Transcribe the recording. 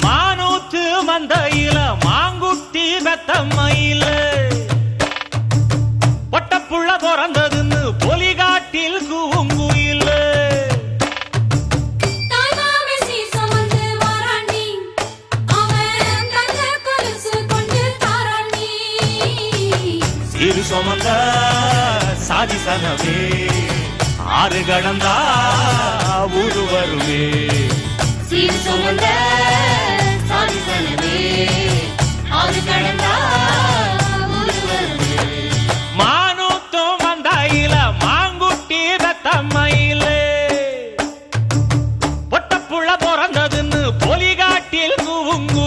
மானூத்து மந்தையில மாங்குட்டி பெத்தம்மையில பொட்டப்புள்ள பிறந்ததுன்னு பொலிகாட்டில் கூங்குயில சீரு சுமந்த சாதி சனவே ஆறு கடந்தா ஊரு வருவே சீர் சுமந்த சாதி சனவே ஆறு கடந்தா ஊரு வருவே மானூத்தும் மந்தாயில மாங்குட்டி பெத்தம்மையில பொட்டப்புள்ள பிறந்ததுன்னு பொலிகாட்டில் கூவுங்கு